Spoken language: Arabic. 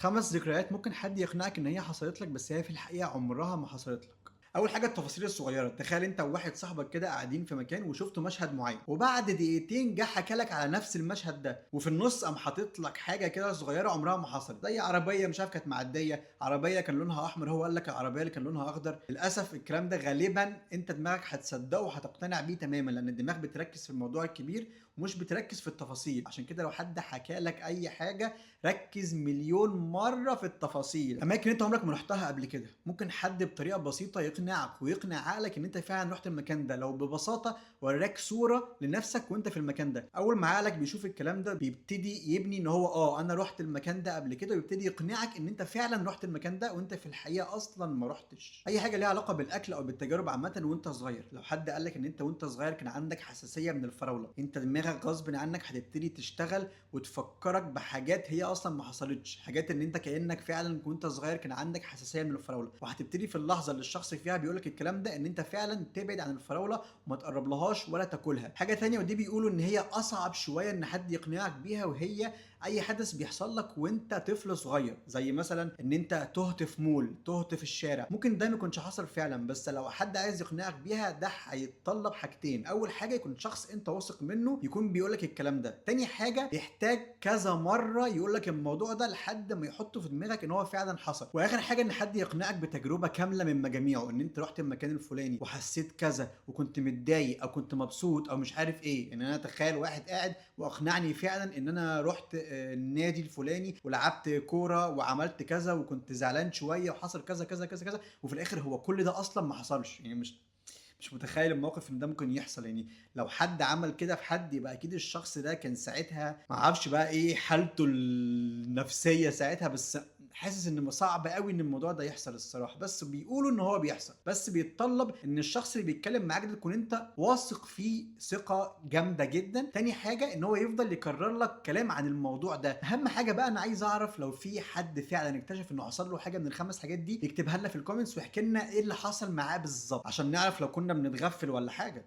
5 ذكريات ممكن حد يقنعك إن هي حصلت لك، بس هي في الحقيقة عمرها ما حصلت لك. أول حاجة التفاصيل الصغيرة، تخيل أنت وواحد صاحبك كده قاعدين في مكان وشفتوا مشهد معين، وبعد دقيقتين جه حكى لك على نفس المشهد ده، وفي النص قام حاطط لك حاجة كده صغيرة عمرها ما حصلت، زي عربية مش عارف كانت معدية، عربية كان لونها أحمر هو قال لك العربية اللي كان لونها أخضر. للأسف الكلام ده غالبا أنت دماغك هتصدقه وهتقتنع بيه تماما، لأن الدماغ بتركز في الموضوع الكبير ومش بتركز في التفاصيل. عشان كده لو حد حكى لك أي حاجة ركز مليون مرة في التفاصيل. أماكن أنت عمرك ما رحتها قبل كده، ممكن حد بطريقة بسيطة يقنعك ويقنع عقلك إن أنت فعلا رحت المكان ده لو ببساطة وراك صورة لنفسك وأنت في المكان ده. أول ما عقلك بيشوف الكلام ده بيبتدي يبني إن هو أنا رحت المكان ده قبل كده، ويبتدي يقنعك إن أنت فعلا رحت المكان ده وأنت في الحقيقة أصلا ما رحتش. أي حاجة ليها علاقة بالأكل أو بالتجارب عامة وأنت صغير، لو حد قال لك إن أنت وأنت صغير كان عندك حساسية من الفراولة، أنت دماغك غصب عنك هتبتدي تشتغل وتفكرك بحاجات هي اصلا ما حصلتش، حاجات ان انت كانك فعلا وانت صغير كان عندك حساسيه من الفراوله، وهتبتدي في اللحظه اللي الشخص فيها بيقولك الكلام ده ان انت فعلا تبعد عن الفراوله وما تقربلهاش ولا تاكلها. حاجه تانية ودي بيقولوا ان هي اصعب شويه ان حد يقنعك بيها، وهي اي حدث بيحصل لك وانت طفل صغير، زي مثلا ان انت تهت في مول، تهت في الشارع. ممكن ده ما يكونش حصل فعلا، بس لو حد عايز يقنعك بيها ده هيتطلب حاجتين. اول حاجه يكون شخص انت واثق منه يكون بيقولك الكلام ده، تاني حاجه يحتاج كذا مره يقولك الموضوع ده لحد ما يحطه في دماغك ان هو فعلا حصل، واخر حاجه ان حد يقنعك بتجربه كامله من مجاميعه، ان انت رحت المكان الفلاني وحسيت كذا وكنت متضايق او كنت مبسوط او مش عارف ايه. ان انا اتخيل واحد قاعد واقنعني فعلا ان انا رحت النادي الفلاني ولعبت كوره وعملت كذا وكنت زعلان شويه وحصل كذا كذا كذا كذا، وفي الاخر هو كل ده اصلا ما حصلش. يعني مش متخيل الموقف ان ده ممكن يحصل. يعني لو حد عمل كده في حد يبقى اكيد الشخص ده كان ساعتها ما اعرفش بقى ايه حالته النفسيه ساعتها، بس حاسس ان صعب قوي ان الموضوع ده يحصل الصراحه. بس بيقولوا ان هو بيحصل، بس بيتطلب ان الشخص اللي بيتكلم معاك ده تكون انت واثق فيه ثقه جامده جدا. تاني حاجه ان هو يفضل يكرر لك كلام عن الموضوع ده. اهم حاجه بقى انا عايز اعرف لو في حد فعلا اكتشف انه حصل له حاجه من الخمس حاجات دي يكتبها لنا في الكومنتس ويحكي لنا ايه اللي حصل معاه بالظبط، عشان نعرف لو كنا بنتغفل ولا حاجه.